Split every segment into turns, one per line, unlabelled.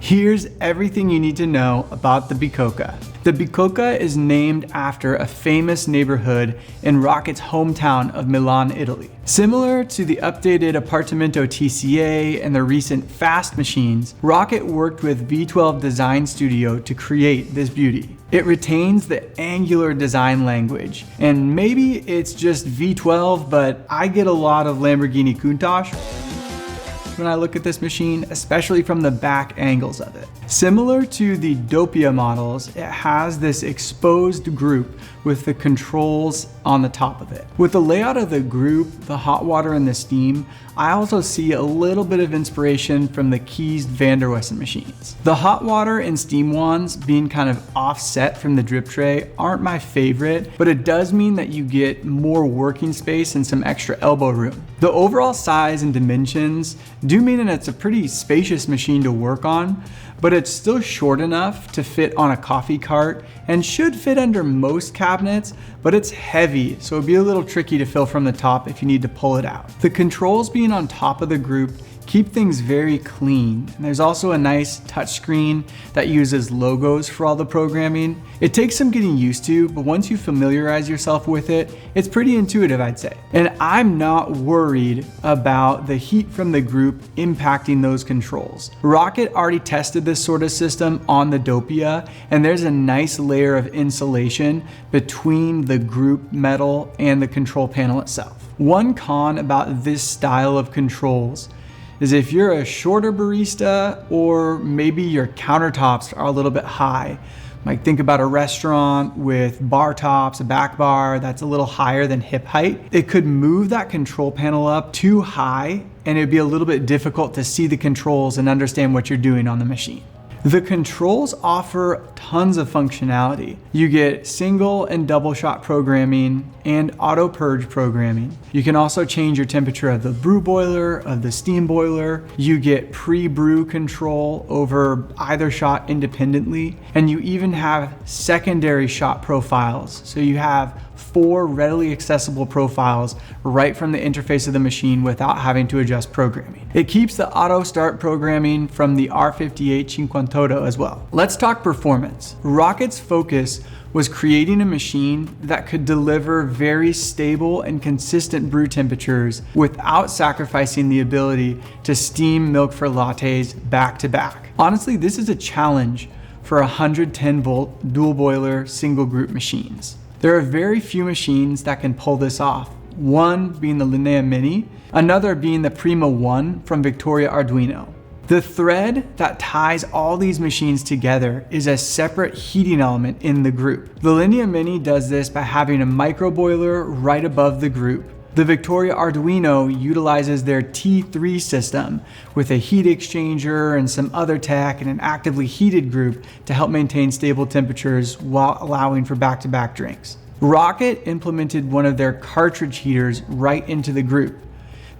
Here's everything you need to know about the Bicocca. The Bicocca is named after a famous neighborhood in Rocket's hometown of Milan, Italy. Similar to the updated Appartamento TCA and the recent Fast machines, Rocket worked with V12 Design Studio to create this beauty. It retains the angular design language, and maybe it's just V12, but I get a lot of Lamborghini Countach when I look at this machine, especially from the back angles of it. Similar to the Doppia models, it has this exposed group with the controls on the top of it. With the layout of the group, the hot water and the steam, I also see a little bit of inspiration from the Keys Van der Wessen machines. The hot water and steam wands being kind of offset from the drip tray aren't my favorite, but it does mean that you get more working space and some extra elbow room. The overall size and dimensions do mean that it's a pretty spacious machine to work on, but it's still short enough to fit on a coffee cart and should fit under most cabinets, but it's heavy, so it'd be a little tricky to fill from the top if you need to pull it out. The controls being on top of the group keep things very clean. And there's also a nice touchscreen that uses logos for all the programming. It takes some getting used to, but once you familiarize yourself with it, it's pretty intuitive, I'd say. And I'm not worried about the heat from the group impacting those controls. Rocket already tested this sort of system on the Doppia, and there's a nice layer of insulation between the group metal and the control panel itself. One con about this style of controls is if you're a shorter barista, or maybe your countertops are a little bit high. Like think about a restaurant with bar tops, a back bar that's a little higher than hip height. It could move that control panel up too high, and it'd be a little bit difficult to see the controls and understand what you're doing on the machine. The controls offer tons of functionality. You get single and double shot programming and auto purge programming. You can also change your temperature of the brew boiler, of the steam boiler. You get pre-brew control over either shot independently. And you even have secondary shot profiles. So you have 4 readily accessible profiles right from the interface of the machine without having to adjust programming. It keeps the auto start programming from the R58 Cinquantotto as well. Let's talk performance. Rocket's focus was creating a machine that could deliver very stable and consistent brew temperatures without sacrificing the ability to steam milk for lattes back to back. Honestly, this is a challenge for 110 volt dual boiler single group machines. There are very few machines that can pull this off, one being the Linea Mini, another being the Prima 1 from Victoria Arduino. The thread that ties all these machines together is a separate heating element in the group. The Linea Mini does this by having a micro boiler right above the group. The Victoria Arduino utilizes their T3 system with a heat exchanger and some other tech and an actively heated group to help maintain stable temperatures while allowing for back-to-back drinks. Rocket implemented one of their cartridge heaters right into the group.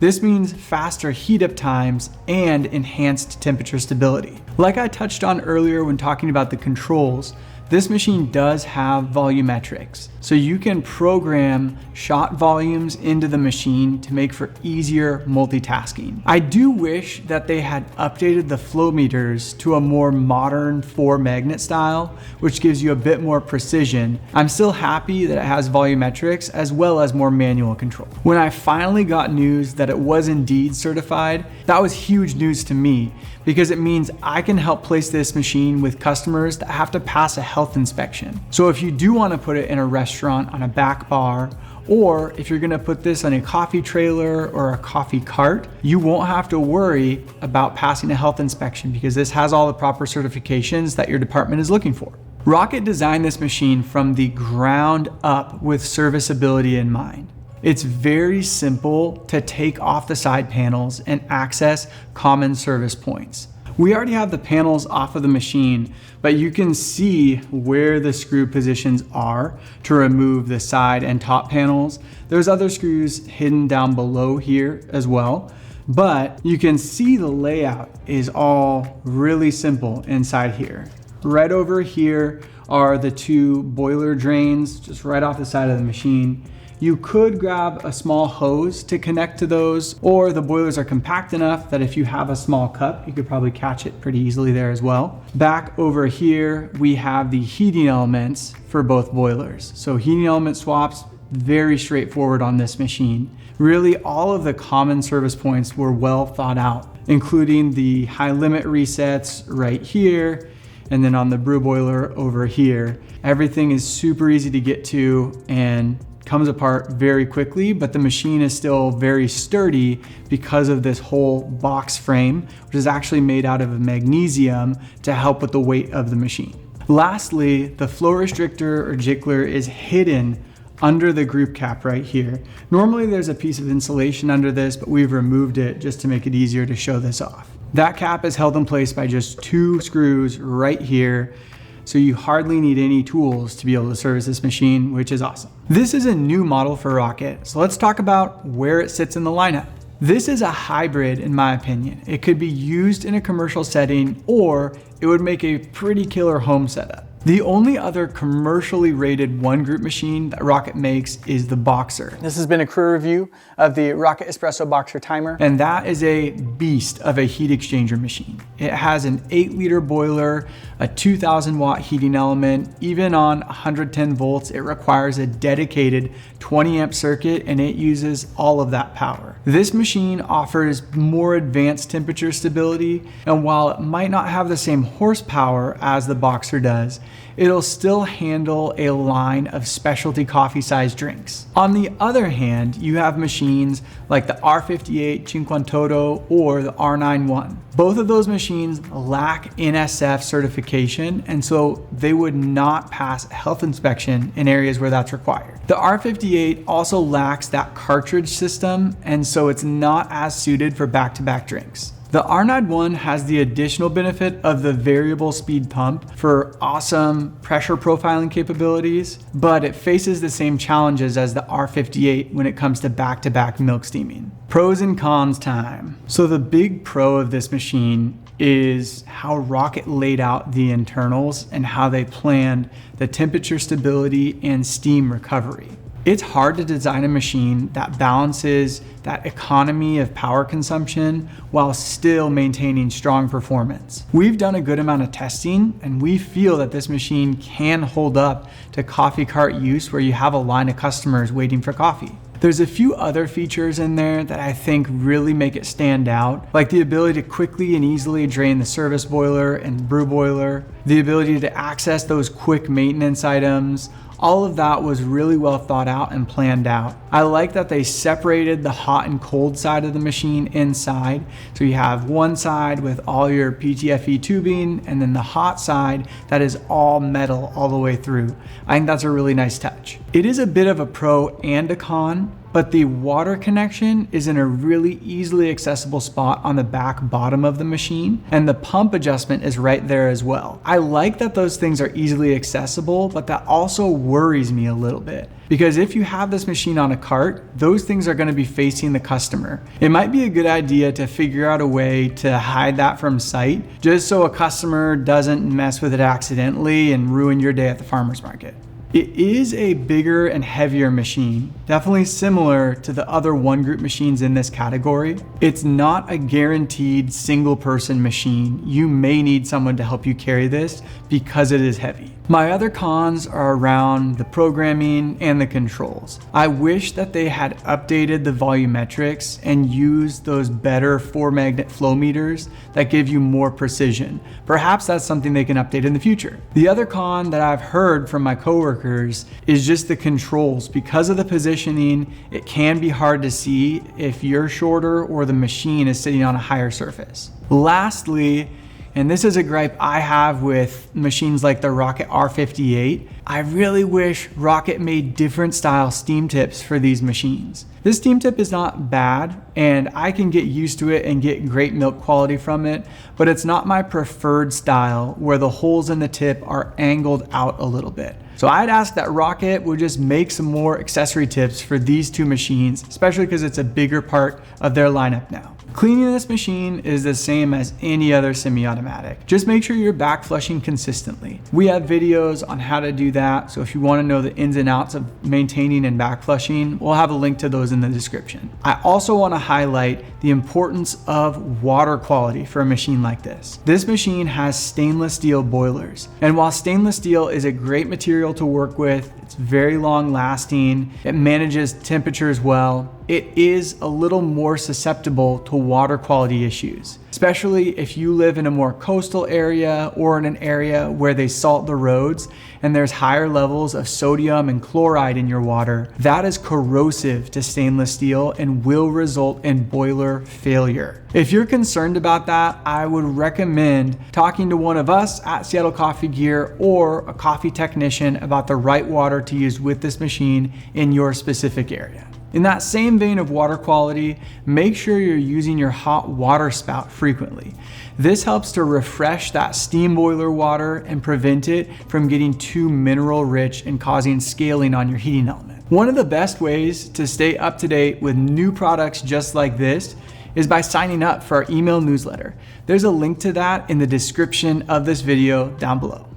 This means faster heat up times and enhanced temperature stability. Like I touched on earlier when talking about the controls, this machine does have volumetrics, so you can program shot volumes into the machine to make for easier multitasking. I do wish that they had updated the flow meters to a more modern 4-magnet style, which gives you a bit more precision. I'm still happy that it has volumetrics as well as more manual control. When I finally got news that it was indeed certified, that was huge news to me, because it means I can help place this machine with customers that have to pass a health inspection. So if you do want to put it in a restaurant on a back bar, or if you're going to put this on a coffee trailer or a coffee cart, you won't have to worry about passing a health inspection because this has all the proper certifications that your department is looking for. Rocket designed this machine from the ground up with serviceability in mind. It's very simple to take off the side panels and access common service points. We already have the panels off of the machine, but you can see where the screw positions are to remove the side and top panels. There's other screws hidden down below here as well, but you can see the layout is all really simple inside here. Right over here are the 2 boiler drains just right off the side of the machine. You could grab a small hose to connect to those, or the boilers are compact enough that if you have a small cup, you could probably catch it pretty easily there as well. Back over here, we have the heating elements for both boilers. So heating element swaps, very straightforward on this machine. Really, all of the common service points were well thought out, including the high limit resets right here, and then on the brew boiler over here. Everything is super easy to get to and comes apart very quickly, but the machine is still very sturdy because of this whole box frame, which is actually made out of magnesium to help with the weight of the machine. Lastly, the flow restrictor or jiggler is hidden under the group cap right here. Normally there's a piece of insulation under this, but we've removed it just to make it easier to show this off. That cap is held in place by just 2 screws right here, so you hardly need any tools to be able to service this machine, which is awesome. This is a new model for Rocket, so let's talk about where it sits in the lineup. This is a hybrid in my opinion. It could be used in a commercial setting, or it would make a pretty killer home setup. The only other commercially rated one group machine that Rocket makes is the Boxer. This has been a crew review of the Rocket Espresso Boxer timer, and that is a beast of a heat exchanger machine. It has an 8-liter boiler, a 2000 watt heating element. Even on 110 volts, it requires a dedicated 20 amp circuit, and it uses all of that power. This machine offers more advanced temperature stability, and while it might not have the same horsepower as the Boxer does, it'll still handle a line of specialty coffee sized drinks. On the other hand, you have machines like the R58 Cinquantotto or the R91. Both of those machines lack NSF certification, and so they would not pass health inspection in areas where that's required. The R58 also lacks that cartridge system, and so it's not as suited for back-to-back drinks. The R91 has the additional benefit of the variable speed pump for awesome pressure profiling capabilities, but it faces the same challenges as the R58 when it comes to back-to-back milk steaming. Pros and cons time. So the big pro of this machine is how Rocket laid out the internals and how they planned the temperature stability and steam recovery. It's hard to design a machine that balances that economy of power consumption while still maintaining strong performance. We've done a good amount of testing, and we feel that this machine can hold up to coffee cart use where you have a line of customers waiting for coffee. There's a few other features in there that I think really make it stand out, like the ability to quickly and easily drain the service boiler and brew boiler, the ability to access those quick maintenance items. All of that was really well thought out and planned out. I like that they separated the hot and cold side of the machine inside. So you have one side with all your PTFE tubing, and then the hot side that is all metal all the way through. I think that's a really nice touch. It is a bit of a pro and a con, but the water connection is in a really easily accessible spot on the back bottom of the machine, and the pump adjustment is right there as well. I like that those things are easily accessible, but that also worries me a little bit, because if you have this machine on a cart, those things are going to be facing the customer. It might be a good idea to figure out a way to hide that from sight, just so a customer doesn't mess with it accidentally and ruin your day at the farmer's market. It is a bigger and heavier machine, definitely similar to the other one group machines in this category. It's not a guaranteed single person machine. You may need someone to help you carry this because it is heavy. My other cons are around the programming and the controls. I wish that they had updated the volumetrics and used those better 4-magnet flow meters that give you more precision. Perhaps that's something they can update in the future. The other con that I've heard from my coworkers is just the controls. Because of the positioning, it can be hard to see if you're shorter or the machine is sitting on a higher surface. Lastly, and this is a gripe I have with machines like the Rocket R58, I really wish Rocket made different style steam tips for these machines. This steam tip is not bad, and I can get used to it and get great milk quality from it, but it's not my preferred style where the holes in the tip are angled out a little bit. So I'd ask that Rocket would just make some more accessory tips for these two machines, especially because it's a bigger part of their lineup now. Cleaning this machine is the same as any other semi-automatic. Just make sure you're back flushing consistently. We have videos on how to do that, so if you want to know the ins and outs of maintaining and back flushing, we'll have a link to those in the description. I also want to highlight the importance of water quality for a machine like this. This machine has stainless steel boilers, and while stainless steel is a great material to work with, it's very long lasting, it manages temperatures well, it is a little more susceptible to water quality issues, especially if you live in a more coastal area or in an area where they salt the roads and there's higher levels of sodium and chloride in your water. That is corrosive to stainless steel and will result in boiler failure. If you're concerned about that, I would recommend talking to one of us at Seattle Coffee Gear or a coffee technician about the right water to use with this machine in your specific area. In that same vein of water quality, make sure you're using your hot water spout frequently. This helps to refresh that steam boiler water and prevent it from getting too mineral rich and causing scaling on your heating element. One of the best ways to stay up to date with new products just like this is by signing up for our email newsletter. There's a link to that in the description of this video down below.